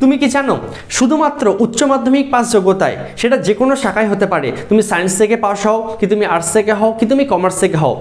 তুমি কি জানো শুধুমাত্র উচ্চ মাধ্যমিক পাস যোগ্যতায়, সেটা যে কোনো শাখায় হতে পারে, তুমি সায়েন্স থেকে পাস হও কি তুমি আর্টস থেকে হও কি তুমি কমার্স থেকে হও,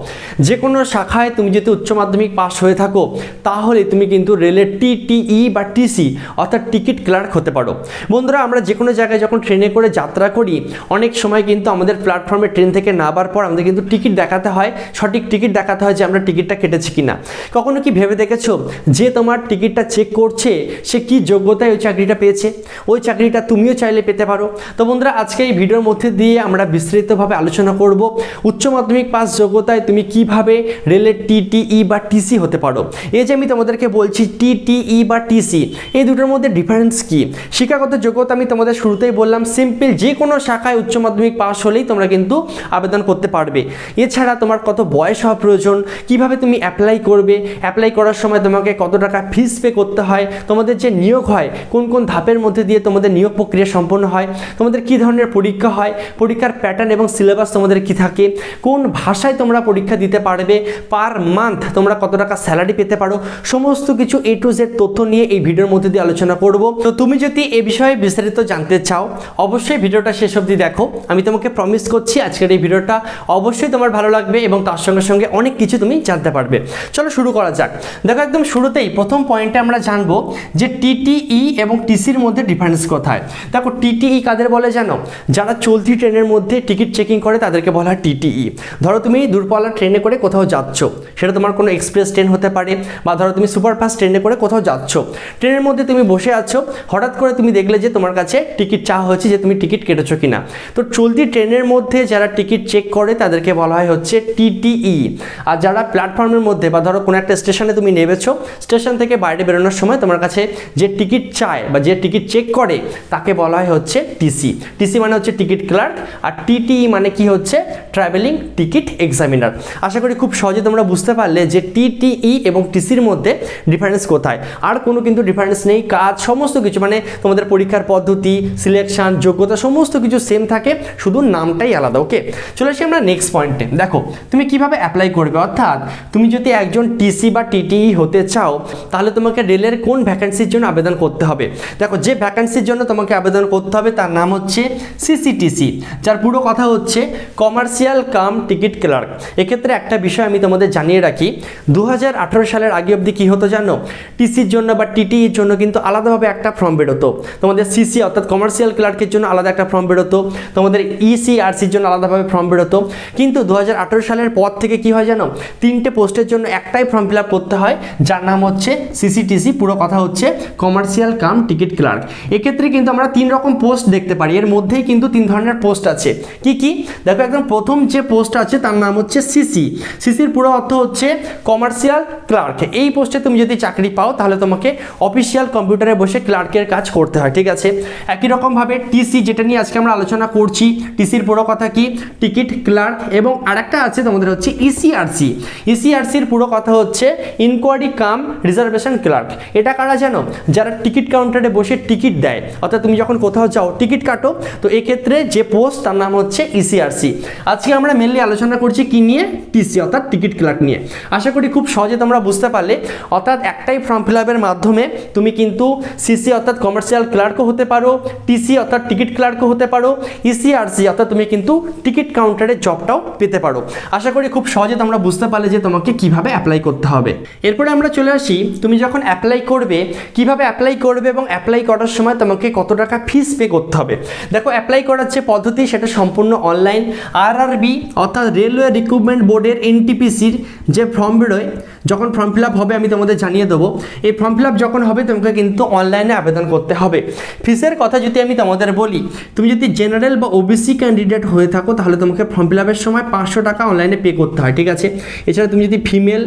যে কোনো শাখায় তুমি যদি উচ্চ মাধ্যমিক পাস হয়ে থাকো তাহলে তুমি কিন্তু রেলের টিটিই বা টিসি অর্থাৎ টিকিট ক্লার্ক হতে পারো। বন্ধুরা, আমরা যে কোনো জায়গায় যখন ট্রেনে করে যাত্রা করি অনেক সময় কিন্তু আমাদের প্ল্যাটফর্মে ট্রেন থেকে নামার পর আমাদের কিন্তু টিকিট দেখাতে হয়, সঠিক টিকিট দেখাতে হয় যে আমরা টিকিটটা কেটেছি কিনা। কখনো কি ভেবে দেখেছো যে তোমার টিকিটটা চেক করছে সে কি যোগ্যতায় ওই চাকরিটা পেয়েছে? ওই চাকরিটা তুমিও চাইলে পেতে পারো। তো বন্ধুরা, আজকে এই ভিডিওর মধ্যে দিয়ে আমরা বিস্তারিতভাবে আলোচনা করব উচ্চ মাধ্যমিক পাস যোগ্যতায় তুমি কিভাবে রেলের টিটিই বা টিসি হতে পারো। এই যে আমি তোমাদেরকে বলছি টিটিই বা টিসি, এই দুটোর মধ্যে ডিফারেন্স কি? শিক্ষাগত যোগ্যতা আমি তোমাদের শুরুতেই বললাম সিম্পল, যে কোনো শাখায় উচ্চ মাধ্যমিক পাস হলেই তোমরা কিন্তু আবেদন করতে পারবে। এছাড়া তোমার কত বয়স হওয়া প্রয়োজন, কিভাবে তুমি অ্যাপ্লাই করবে, অ্যাপ্লাই করার সময় তোমাকে কত টাকা ফিস পে করতে হয়, তোমাদের যে নিয়োগ হয় কোন কোন ধাপের মধ্যে দিয়ে তোমাদের নিয়োগ প্রক্রিয়া সম্পন্ন হয়, তোমাদের কি ধরনের পরীক্ষা হয়, পরীক্ষার প্যাটার্ন এবং সিলেবাস তোমাদের কি থাকে, কোন ভাষায় তোমরা পরীক্ষা দিতে পারবে, পার মান্থ তোমরা কত টাকা স্যালারি পেতে পারো, সমস্ত কিছু A to Z তথ্য নিয়ে এই ভিডিওর মধ্যে দিয়ে আলোচনা করব। তো তুমি যদি এই বিষয়ে বিস্তারিত জানতে চাও অবশ্যই ভিডিওটা শেষ অবধি দেখো। আমি তোমাকে প্রমিস করছি আজকের এই ভিডিওটা অবশ্যই তোমার ভালো লাগবে এবং তার সঙ্গে সঙ্গে অনেক কিছু তুমি জানতে পারবে। চলো শুরু করা যাক। দেখো, একদম শুরুতেই প্রথম পয়েন্টে আমরা জানবো যে টিটিই এবং টিসির মধ্যে ডিফারেন্স কোথায়। দেখো, টিটিই কাদের বলে জানো? যারা চলতি ট্রেনের মধ্যে টিকিট চেকিং করে তাদেরকে বলা হয় টিটিই। ধরো তুমি দূরপাল্লা ট্রেনে করে কোথাও যাচ্ছ, সেটা তোমার কোনো এক্সপ্রেস ট্রেন হতে পারে বা ধরো তুমি সুপারফাস্ট ট্রেনে করে কোথাও যাচ্ছ, ট্রেনের মধ্যে তুমি বসে আছো, হঠাৎ করে তুমি দেখলে যে তোমার কাছে টিকিট চাওয়া হয়েছে যে তুমি টিকিট কেটেছো কিনা। তো চলতি ট্রেনের মধ্যে যারা টিকিট চেক করে তাদেরকে বলা হয় হচ্ছে টিটিই। আর যারা প্ল্যাটফর্মের মধ্যে বা ধরো কোনো একটা স্টেশনে তুমি নেমেছো, স্টেশন থেকে বাইরে বেরোনোর সময় তোমার কাছে যে টিকিট চায় বা যে টিকিট চেক করে তাকে বলা হয় হচ্ছে টিসি। টিসি মানে হচ্ছে টিকিট ক্লার্ক, আর টিটিই মানে কি হচ্ছে ট্রাভেলিং টিকিট এক্সামিনার। আশা করি খুব সহজে তোমরা বুঝতে পারলে যে টিটিই এবং টিসির মধ্যে ডিফারেন্স কোথায়। আর কোনো কিন্তু ডিফারেন্স নেই, কাজ সমস্ত কিছু মানে তোমাদের পরীক্ষার পদ্ধতি, সিলেকশন, যোগ্যতা সমস্ত কিছু সেম থাকে, শুধু নামটাই আলাদা। ওকে, চলে আসি আমরা নেক্সট পয়েন্টে। দেখো, তুমি কিভাবে অ্যাপ্লাই করবে, অর্থাৎ তুমি যদি একজন টিসি বা টিটিই হতে চাও তাহলে তোমাকে রেলের কোন ভ্যাকেন্সির জন্য আবেদন করতে হবে। দেখো, যে ভ্যাকেন্সির জন্য তোমাকে আবেদন করতে হবে তার নাম হচ্ছে সিসিটিসি, যার পুরো কথা হচ্ছে কমার্শিয়াল কাম টিকিট ক্লার্ক। এক্ষেত্রে একটা বিষয় আমি তোমাদের জানিয়ে রাখি, 2018 সালের আগে অবধি কি হতো জানো? টিসির জন্য বা টিটিইর জন্য কিন্তু আলাদাভাবে একটা ফর্ম বেরোতো। তোমাদের সিসি অর্থাৎ কমার্শিয়াল ক্লার্কের জন্য আলাদা একটা ফর্ম বেরোতো, তোমাদের ইসিআরসির জন্য আলাদাভাবে ফর্ম বেরোতো। কিন্তু 2018 সালের পর থেকে কি হয় জানো? 3টে পোস্টের জন্য একটাই ফর্ম ফিল আপ করতে হয়, যার নাম হচ্ছে সিসিটিসি, পুরো কথা হচ্ছে কমার্শিয়াল কাম টিকিট ক্লার্ক। এক্ষেত্রে কিন্তু আমরা 3 রকম পোস্ট দেখতে পারি, এর মধ্যেই কিন্তু 3 ধরনের পোস্ট আছে। কি কি? দেখো, একদম প্রথম যে পোস্ট আছে তার নাম হচ্ছে সিসি। সিসির পুরো অর্থ হচ্ছে কমার্শিয়াল ক্লার্ক। এই পোস্টে তুমি যদি চাকরি পাও তাহলে তোমাকে অফিসিয়াল কম্পিউটারে বসে ক্লার্কের কাজ করতে হয়, ঠিক আছে? একই রকমভাবে টিসি, যেটা নিয়ে আজকে আমরা আলোচনা করছি, টিসির পুরো কথা কি? Ticket clerk. এবং আরেকটা আছে তোমাদের হচ্ছে ইসিআরসি। ইসিআরসির পুরো কথা হচ্ছে ইনকোয়ারি কাম রিজার্ভেশন ক্লার্ক। এটা কারা জানো? যারা টিকিট কাউন্টারে বসে টিকিট দেয়, অর্থাৎ তুমি যখন কোথাও যাও টিকিট কাটো, তো এক্ষেত্রে যে পোস্ট তার নাম হচ্ছে ইসিআরসি। আজকে আমরা মেনলি আলোচনা করছি কি নিয়ে? টিসি অর্থাৎ টিকিট ক্লার্ক নিয়ে। আশা করি খুব সহজে তোমরা বুঝতে পারলে। অর্থাৎ একটাই ফর্ম ফিল আপের মাধ্যমে তুমি কিন্তু সিসি অর্থাৎ কমার্শিয়াল ক্লার্কও হতে পারো, টিসি অর্থাৎ টিকিট ক্লার্কও হতে পারো, ইসিআরসি অর্থাৎ তুমি কিন্তু টিকিট কাউন্টারের জবটাও পেতে পারো। আশা করি খুব সহজে তোমরা বুঝতে পারলে যে তোমাকে কিভাবে অ্যাপ্লাই করতে হবে। এরপরে আমরা চলে আসি, তুমি যখন অ্যাপ্লাই করবে কিভাবে অ্যাপ্লাই করবে এবং অ্যাপ্লাই করার সময় তোমাকে কত টাকা ফিস পে করতে হবে। দেখো, অ্যাপ্লাই করার যে পদ্ধতি সেটা সম্পূর্ণ অনলাইন। আরআরবি অর্থাৎ রেলওয়ে রিক্রুটমেন্ট বোর্ডের এনটিপিসির যে ফর্ম বেরোয়, যখন ফর্ম ফিল আপ হবে আমি তোমাদের জানিয়ে দেবো। এই ফর্ম ফিল আপ যখন হবে তোমাকে কিন্তু অনলাইনে আবেদন করতে হবে। ফিসের কথা যদি আমি তোমাদের বলি, তুমি যদি জেনারেল বা ওবিসি ক্যান্ডিডেট হয়ে থাকো তাহলে তোমাকে ফর্ম ফিল আপের সময় 500 টাকা অনলাইনে পে করতে হয়, ঠিক আছে? এছাড়া তুমি যদি ফিমেল,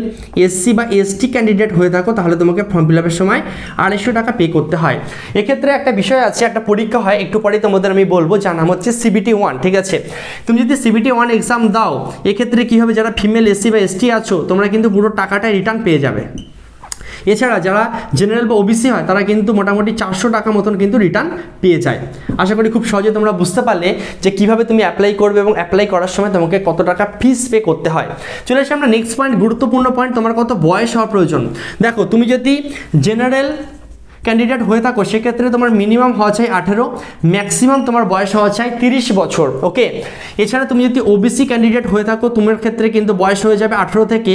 এসসি বা এসটি ক্যান্ডিডেট হয়ে থাকো তাহলে তোমাকে ফর্ম ফিল আপের সময় 250 টাকা পে করতে হয়। এক্ষেত্রে একটা বিষয় আছে, একটা পরীক্ষা হয়, একটু পরে তোমাদের আমি বলবো, যার নাম হচ্ছে CBT 1, ঠিক আছে? তুমি যদি CBT 1 এক্সাম দাও, এক্ষেত্রে কী হবে, যারা ফিমেল, এসসি বা এসটি আছো তোমরা কিন্তু পুরো টাকাটাই রিটার্ন পেয়ে যাবে। এছাড়া যারা জেনারেল বা ওবিসি হয় তারা কিন্তু মোটামুটি 400 টাকা মতন কিন্তু রিটার্ন পেয়ে যায়। আশা করি খুব সহজে তোমরা বুঝতে পারলে যে কিভাবে তুমি অ্যাপ্লাই করবে এবং অ্যাপ্লাই করার সময় তোমাকে কত টাকা ফিস পে করতে হয়। চলে আসি আমরা নেক্সট পয়েন্ট, গুরুত্বপূর্ণ পয়েন্ট, তোমার কত বয়স হওয়া প্রয়োজন। দেখো, তুমি যদি জেনারেল ক্যান্ডিডেট হয়ে থাকো সেক্ষেত্রে তোমার মিনিমাম হওয়া চাই 18, ম্যাক্সিমাম তোমার বয়স হওয়া চাই 30 বছর। ওকে, এছাড়া তুমি যদি ওবিসি ক্যান্ডিডেট হয়ে থাকো তোমার ক্ষেত্রে কিন্তু বয়স হয়ে যাবে 18 থেকে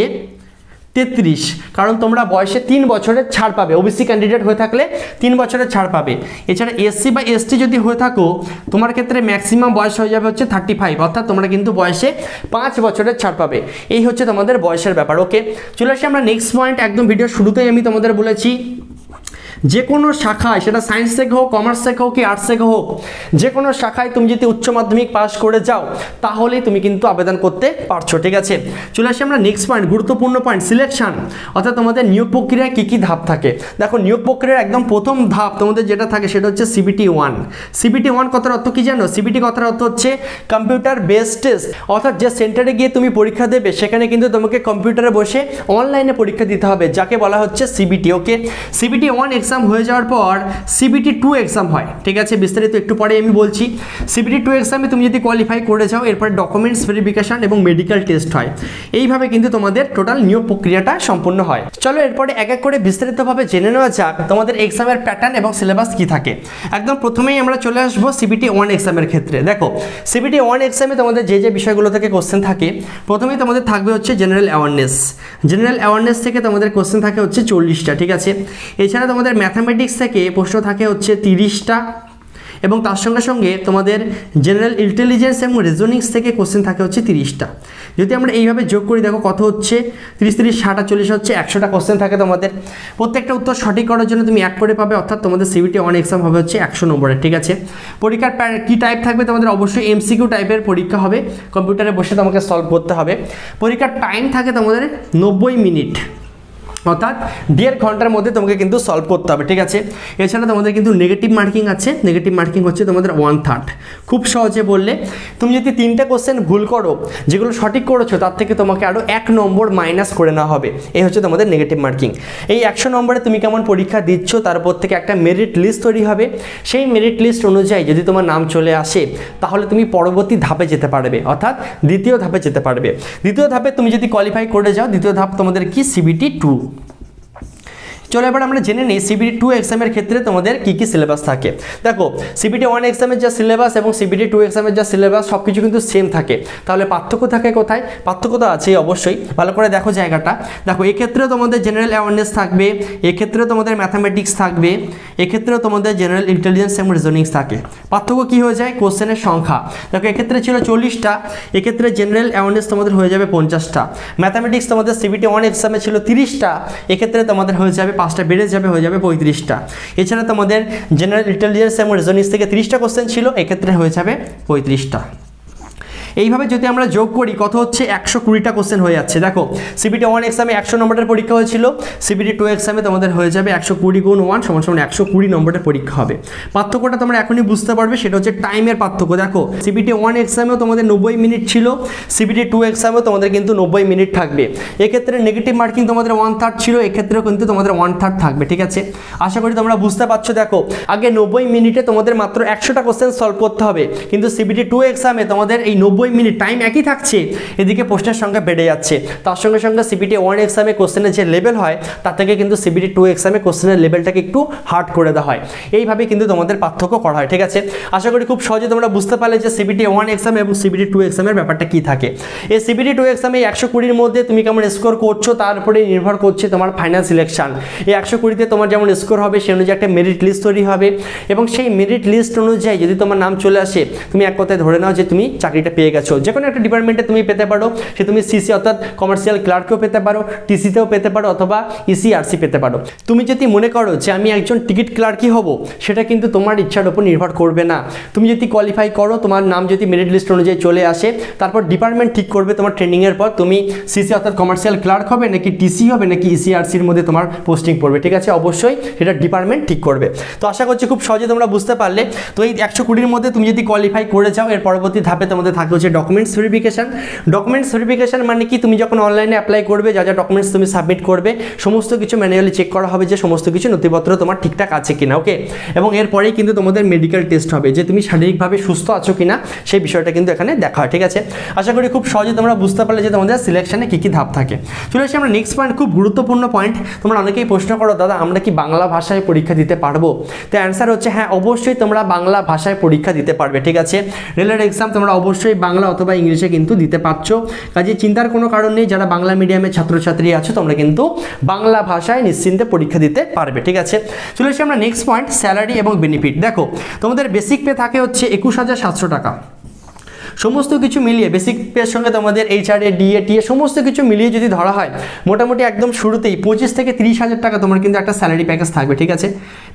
33, কারণ তোমরা বয়সে 3 বছরের ছাড় পাবে। ওবিসি ক্যান্ডিডেট হয়ে থাকলে 3 বছরের ছাড় পাবে। এছাড়া এসসি বা এসটি যদি হয়ে থাকো তোমার ক্ষেত্রে ম্যাক্সিমাম বয়স হয়ে যাবে হচ্ছে 35, অর্থাৎ তোমরা কিন্তু বয়সে 5 বছরের ছাড় পাবে। এই হচ্ছে তোমাদের বয়সের ব্যাপার। ওকে, চলে আসি আমরা নেক্সট পয়েন্ট। একদম ভিডিও শুরুতেই আমি তোমাদের বলেছি যে কোনো শাখায়, সেটা সায়েন্স থেকে হোক, কমার্স থেকে হোক কি আর্টস থেকে হোক, যে কোনো শাখায় তুমি যদি উচ্চ মাধ্যমিক পাস করে যাও তাহলেই তুমি কিন্তু আবেদন করতে পারছো। ঠিক আছে, চলে আসি আমরা নেক্সট পয়েন্ট, গুরুত্বপূর্ণ পয়েন্ট, সিলেকশন, অর্থাৎ তোমাদের নিয়োগ প্রক্রিয়ায় কী কী ধাপ থাকে। দেখো, নিয়োগ প্রক্রিয়ার একদম প্রথম ধাপ তোমাদের যেটা থাকে সেটা হচ্ছে CBT 1। CBT 1 কথার অর্থ কি জানো? CBT কথার অর্থ হচ্ছে কম্পিউটার বেসড টেস্ট, অর্থাৎ যে সেন্টারে গিয়ে তুমি পরীক্ষা দেবে সেখানে কিন্তু তোমাকে কম্পিউটারে বসে অনলাইনে পরীক্ষা দিতে হবে, যাকে বলা হচ্ছে CBT। ওকে, CBT 1 এক্সাম হয়ে যাওয়ার পর CBT 2 এক্সাম হয়। ঠিক আছে, বিস্তারিত একটু পরে আমি বলছি। CBT 2 এক্সামে তুমি যদি কোয়ালিফাই করে যাও এরপরে ডকুমেন্টস ভেরিফিকেশন এবং মেডিকেল টেস্ট হয়। এইভাবে কিন্তু তোমাদের টোটাল নিয়োগ প্রক্রিয়াটা সম্পূর্ণ হয়। চলো এরপরে এক এক করে বিস্তারিতভাবে জেনে নেওয়া যাক তোমাদের এক্সামের প্যাটার্ন এবং সিলেবাস কি থাকে। একদম প্রথমেই আমরা চলে আসবো CBT 1 এক্সামের ক্ষেত্রে। দেখো, CBT 1 এক্সামে তোমাদের যে যে বিষয়গুলো থেকে কোশ্চেন থাকে, প্রথমেই তোমাদের থাকবে হচ্ছে জেনারেল অ্যাওয়ারনেস। জেনারেল অ্যাওয়ারনেস থেকে তোমাদের কোশ্চেন থাকে হচ্ছে 40টা। ঠিক আছে, এছাড়া তোমাদের ম্যাথামেটিক্স থেকে প্রশ্ন থাকে হচ্ছে 30টা, এবং তার সঙ্গে সঙ্গে তোমাদের জেনারেল ইন্টেলিজেন্স এবং রিজনিংস থেকে কোশ্চেন থাকে হচ্ছে 30টা। যদি আমরা এইভাবে যোগ করি, দেখো কত হচ্ছে, 30 30 60 40 হচ্ছে 100টা কোশ্চেন থাকে তোমাদের। প্রত্যেকটা উত্তর সঠিক করার জন্য তুমি 1 করে পাবে, অর্থাৎ তোমাদের CBT 1 এক্সাম হবে হচ্ছে 100 নম্বরের। ঠিক আছে, পরীক্ষার কি টাইপ থাকবে তোমাদের? অবশ্যই MCQ টাইপের পরীক্ষা হবে, কম্পিউটারে বসে তোমাকে সলভ করতে হবে। পরীক্ষার টাইম থাকে তোমাদের 90 মিনিট, অর্থাৎ 1.5 ঘন্টার মধ্যে তোমাকে কিন্তু সলভ করতে হবে। ঠিক আছে, এছাড়া তোমাদের কিন্তু নেগেটিভ মার্কিং আছে। নেগেটিভ মার্কিং হচ্ছে তোমাদের 1/3। খুব সহজে বললে, তুমি যদি 3টে কোশ্চেন ভুল করো, যেগুলো সঠিক করেছো তার থেকে তোমাকে আরও 1 নম্বর মাইনাস করে নেওয়া হবে। এই হচ্ছে তোমাদের নেগেটিভ মার্কিং। এই 100 নম্বরে তুমি কেমন পরীক্ষা দিচ্ছ তার উপর থেকে একটা মেরিট লিস্ট তৈরি হবে। সেই মেরিট লিস্ট অনুযায়ী যদি তোমার নাম চলে আসে তাহলে তুমি পরবর্তী ধাপে যেতে পারবে, অর্থাৎ দ্বিতীয় ধাপে যেতে পারবে। দ্বিতীয় ধাপে তুমি যদি কোয়ালিফাই করে যাও, দ্বিতীয় ধাপ তোমাদের কি? CBT 2। চলো এবার আমরা জেনে নিই CBT 2 এক্সামের ক্ষেত্রে তোমাদের কি কি সিলেবাস থাকে। দেখো, CBT 1 এক্সামের যা সিলেবাস এবং CBT 2 এক্সামের যা সিলেবাস সব কিছু কিন্তু সেম থাকে। তাহলে পার্থক্য থাকে কোথায়? পার্থক্য তো আছেই অবশ্যই, ভালো করে দেখো জায়গাটা। দেখো, এক্ষেত্রে তোমাদের জেনারেল অ্যাওয়ারনেস থাকবে, এক্ষেত্রে তোমাদের ম্যাথামেটিক্স থাকবে, এক্ষেত্রেও তোমাদের জেনারেল ইন্টেলিজেন্স এবং রিজনিংস থাকে। পার্থক্য কি হয়ে যায়? কোশ্চেনের সংখ্যা। দেখো, এক্ষেত্রে ছিল 40টা, এক্ষেত্রে জেনারেল অ্যাওয়ারনেস তোমাদের হয়ে যাবে 50টা। ম্যাথামেটিক্স তোমাদের CBT 1 এক্সামে ছিল 30টা, এক্ষেত্রে তোমাদের হয়ে যাবে 5টা বেড়ে যাবে, হয়ে যাবে 35টা। এছাড়া তোমাদের জেনারেল ইন্টেলিজেন্স এবং রিজনিংস থেকে 30টা কোশ্চেন ছিল, এক্ষেত্রে হয়ে যাবে 35টা। এইভাবে যদি আমরা যোগ করি কত হচ্ছে? 120টা কোশ্চেন হয়ে যাচ্ছে। দেখো, CBT 1 এক্সামে 100 নম্বরের পরীক্ষা হয়েছিল, CBT 2 এক্সামে তোমাদের হয়ে যাবে 120 গুণ 1 সমান 120 নম্বরের পরীক্ষা হবে। পার্থক্যটা তোমরা এখনই বুঝতে পারবে, সেটা হচ্ছে টাইমের পার্থক্য। দেখো, CBT 1 এক্সামেও তোমাদের 90 মিনিট ছিল, CBT 2 এক্সামেও তোমাদের কিন্তু 90 মিনিট থাকবে। এক্ষেত্রে নেগেটিভ মার্কিং তোমাদের 1/3 ছিল, এক্ষেত্রেও কিন্তু তোমাদের 1/3 থাকবে। ঠিক আছে, আশা করি তোমরা বুঝতে পারছো। দেখো, আগে 90 মিনিটে তোমাদের মাত্র 100টা কোশ্চেন সলভ করতে হবে, কিন্তু CBT 2 এক্সামে তোমাদের এই 90 মিনিট টাইম একই থাকছে, এদিকে প্রশ্নের সংখ্যা বেড়ে যাচ্ছে। তার সঙ্গে সঙ্গে CBT 1 এক্সামে কোশ্চেনের যে লেভেল হয় তার থেকে কিন্তু CBT 2 এক্সামে কোশ্চেনের লেভেলটাকে একটু হার্ড করে দেওয়া হয়। এইভাবে কিন্তু তোমাদের পার্থক্য করা হয়। ঠিক আছে, আশা করি খুব সহজে তোমরা বুঝতে পারলে যে CBT 1 এক্সাম এবং CBT 2 এক্সামের ব্যাপারটা কি থাকে। এই CBT 2 এক্সামে 120-র মধ্যে তুমি কেমন স্কোর করছো তার উপরে নির্ভর করছে তোমার ফাইনাল সিলেকশন। এই 120-তে তোমার যেমন স্কোর হবে সেই অনুযায়ী একটা মেরিট লিস্ট তৈরি হবে, এবং সেই মেরিট লিস্ট অনুযায়ী যদি তোমার নাম চলে আসে তুমি এক কথায় ধরে নাও যে তুমি চাকরিটা পেয়ে গেছো। যে কোনো একটা ডিপার্টমেন্টে তুমি পেতে পারো, সে তুমি CC অর্থাৎ কমার্শিয়াল ক্লার্কও পেতে পারো, TC-তেও পেতে পারো, অথবা ECRC পেতে পারো। তুমি যদি মনে করো যে আমি একজন টিকিট ক্লার্কই হব, সেটা কিন্তু তোমার ইচ্ছার উপর নির্ভর করবে না। তুমি যদি কোয়ালিফাই করো, তোমার নাম যদি মেরিট লিস্ট অনুযায়ী চলে আসে, তারপর ডিপার্টমেন্ট ঠিক করবে তোমার ট্রেনিংয়ের পর তুমি CC অর্থাৎ কমার্শিয়াল ক্লার্ক হবে নাকি TC হবে নাকি ECRC-র মধ্যে তোমার পোস্টিং পড়বে। ঠিক আছে, অবশ্যই সেটা ডিপার্টমেন্ট ঠিক করবে। তো আশা করছি খুব সহজে তোমরা বুঝতে পারলে। তো এই 120-র মধ্যে তুমি যদি কোয়ালিফাই করে যাও, এর পরবর্তী ধাপে তোমাদের থাকবে হচ্ছে ডকুমেন্টস ভেরিফিকেশন। ডকুমেন্টস ভেরিফিকেশন মানে কি, তুমি যখন অনলাইনে অ্যাপ্লাই করবে যা যা ডকুমেন্টস তুমি সাবমিট করবে সমস্ত কিছু ম্যানুয়ালি চেক করা হবে যে সমস্ত কিছু নথিপত্র তোমার ঠিকঠাক আছে কিনা, ওকে। এবং এরপরেই কিন্তু তোমাদের মেডিকেল টেস্ট হবে যে তুমি শারীরিকভাবে সুস্থ আছো কিনা, সেই বিষয়টা কিন্তু এখানে দেখা হয়, ঠিক আছে। আশা করি খুব সহজে তোমরা বুঝতে পারলে যে তোমাদের সিলেকশনে কী কী ধাপ থাকে। চলে আসি আমরা নেক্সট পয়েন্ট, খুব গুরুত্বপূর্ণ পয়েন্ট। তোমরা অনেকেই প্রশ্ন করো, দাদা আমরা কি বাংলা ভাষায় পরীক্ষা দিতে পারবো? তো অ্যান্সার হচ্ছে হ্যাঁ, অবশ্যই তোমরা বাংলা ভাষায় পরীক্ষা দিতে পারবে, ঠিক আছে। রেলের এক্সাম তোমরা অবশ্যই বাংলা অথবা ইংলিশে কিন্তু দিতে পারছো, কাজে চিন্তার কোনো কারণ নেই। যারা বাংলা মিডিয়ামের ছাত্রছাত্রী আছো তোমরা কিন্তু বাংলা ভাষায় নিশ্চিন্তে পরীক্ষা দিতে পারবে, ঠিক আছে। চলে আসি আমরা নেক্সট পয়েন্ট, স্যালারি এবং বেনিফিট। দেখো তোমাদের বেসিক পে থাকে হচ্ছে 21,700 টাকা। সমস্ত কিছু মিলিয়ে বেসিক পের সঙ্গে তোমাদের এইচআরএ ডিএ টিএ সমস্ত কিছু মিলিয়ে যদি ধরা হয় মোটামুটি একদম শুরুতেই 25 থেকে 30,000 টাকা তোমার কিন্তু একটা স্যালারি প্যাকেজ থাকবে, ঠিক আছে।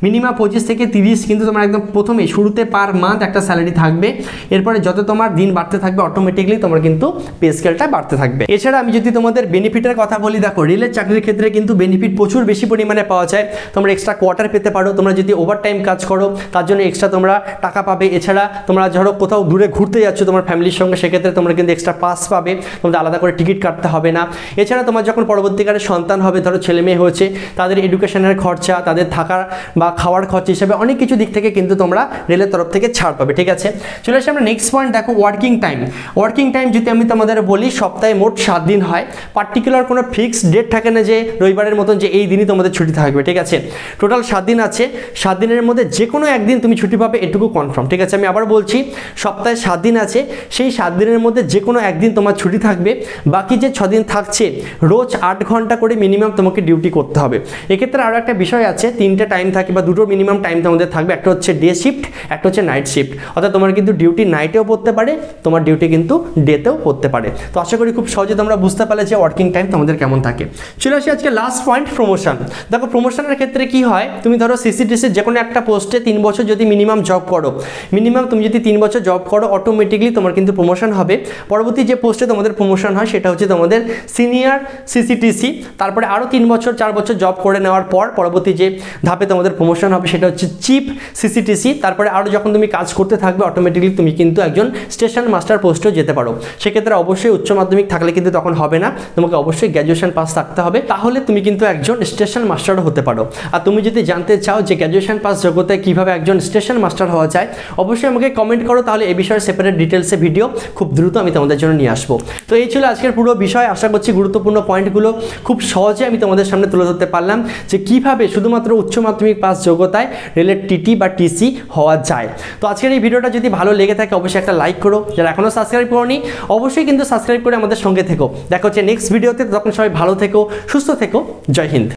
মিনিমাম 25 থেকে 30 কিন্তু তোমার একদম প্রথমেই শুরুতে পার মান্থ একটা স্যালারি থাকবে। এরপরে যত তোমার দিন বাড়তে থাকবে অটোমেটিকলি তোমার কিন্তু পে স্কেলটা বাড়তে থাকবে। এছাড়া আমি যদি তোমাদের বেনিফিটের কথা বলি, দেখো রেলের চাকরির ক্ষেত্রে কিন্তু বেনিফিট প্রচুর বেশি পরিমাণে পাওয়া যায়। তোমরা এক্সট্রা কোয়ার্টার পেতে পারো, তোমরা যদি ওভার টাইম কাজ করো তার জন্য এক্সট্রা তোমরা টাকা পাবে। এছাড়া তোমরা ধরো কোথাও দূরে ঘুরতে যাচ্ছ তোমার ফ্যামিলির সঙ্গে, সেক্ষেত্রে তোমরা কিন্তু এক্সট্রা পাস পাবে, তোমাদের আলাদা করে টিকিট কাটতে হবে না। এছাড়া তোমার যখন পরবর্তীকালে সন্তান হবে, ধরো ছেলে মেয়ে হয়েছে, তাদের এডুকেশনের খরচা, তাদের থাকার বা খাওয়ার খরচা হিসেবে অনেক কিছু দিক থেকে কিন্তু তোমরা রেলের তরফ থেকে ছাড় পাবে, ঠিক আছে। চলে আসি আমরা নেক্সট পয়েন্ট, দেখো ওয়ার্কিং টাইম। ওয়ার্কিং টাইম যদি আমি তোমাদের বলি, সপ্তাহে মোট 7 দিন হয়। পার্টিকুলার কোনো ফিক্সড ডেট থাকে না যে রবিবারের মতন যে এই দিনই তোমাদের ছুটি থাকবে, ঠিক আছে। টোটাল 7 দিন আছে, 7 দিনের মধ্যে যে কোনো একদিন তুমি ছুটি পাবে, এটুকু কনফার্ম, ঠিক আছে। আমি আবার বলছি, সপ্তাহে 7 দিন আছে, সেই 7 দিনের মধ্যে যে কোনো একদিন তোমার ছুটি থাকবে। বাকি যে 6 দিন থাকছে রোজ 8 ঘন্টা করে মিনিমাম তোমাকে ডিউটি করতে হবে। এক্ষেত্রে আরও একটা বিষয় আছে, 3টে টাইম থাকে বা 2টো মিনিমাম টাইম তোমাদের থাকবে, একটা হচ্ছে ডে শিফট, একটা হচ্ছে নাইট শিফট। অর্থাৎ তোমার কিন্তু ডিউটি নাইটেও পড়তে পারে, তোমার ডিউটি কিন্তু ডেতেও পড়তে পারে। তো আশা করি খুব সহজে তোমরা বুঝতে পারলে যে ওয়ার্কিং টাইম তোমাদের কেমন থাকে। চলে আসি আজকে লাস্ট পয়েন্ট, প্রমোশন। দেখো প্রমোশনের ক্ষেত্রে কি হয়, তুমি ধরো সিসিটিসির যে কোনো একটা পোস্টে 3 বছর যদি মিনিমাম জব করো, মিনিমাম তুমি যদি 3 বছর জব করো অটোমেটিকলি তোমার কিন্তু প্রমোশন হবে। পরবর্তী যে পোস্টে তোমাদের প্রমোশন হয় সেটা হচ্ছে তোমাদের সিনিয়র সিসিটিসি। তারপরে আরও 3 বছর 4 বছর জব করে নেওয়ার পর পরবর্তী যে ধাপে তোমাদের প্রমোশন হবে সেটা হচ্ছে চিফ সিসিটিসি। তারপরে আরও যখন তুমি কাজ করতে থাকবে অটোমেটিকলি তুমি কিন্তু একজন স্টেশন মাস্টার পোস্টেও যেতে পারো। সেক্ষেত্রে অবশ্যই উচ্চ মাধ্যমিক থাকলে কিন্তু তখন হবে না, তোমাকে অবশ্যই গ্র্যাজুয়েশন পাস থাকতে হবে, তাহলে তুমি কিন্তু একজন স্টেশন মাস্টারও হতে পারো। আর তুমি যদি জানতে চাও যে গ্র্যাজুয়েশন পাস যোগ্যতায় কীভাবে একজন স্টেশন মাস্টার হওয়া যায়, অবশ্যই আমাকে কমেন্ট করো, তাহলে এই বিষয়ে সেপারেট ডিটেলসে ভিডিও খুব দ্রুত আমি তোমাদের জন্য নিয়ে আসবো। তো এই ছিল আজকের পুরো বিষয়। আশা করছি গুরুত্বপূর্ণ পয়েন্টগুলো খুব সহজে আমি তোমাদের সামনে তুলে ধরতে পারলাম যে কিভাবে শুধুমাত্র উচ্চ মাধ্যমিক পাস যোগ্যতায় রেলের টিটি বা টিসি হওয়া যায়। তো আজকের এই ভিডিওটা যদি ভালো লেগে থাকে অবশ্যই একটা লাইক করো, যারা এখনও সাবস্ক্রাইব করোনি অবশ্যই কিন্তু সাবস্ক্রাইব করে আমাদের সঙ্গে থেকো। দেখা হচ্ছে নেক্সট ভিডিওতে, তখন সবাই ভালো থেকো, সুস্থ থেকো। জয় হিন্দ।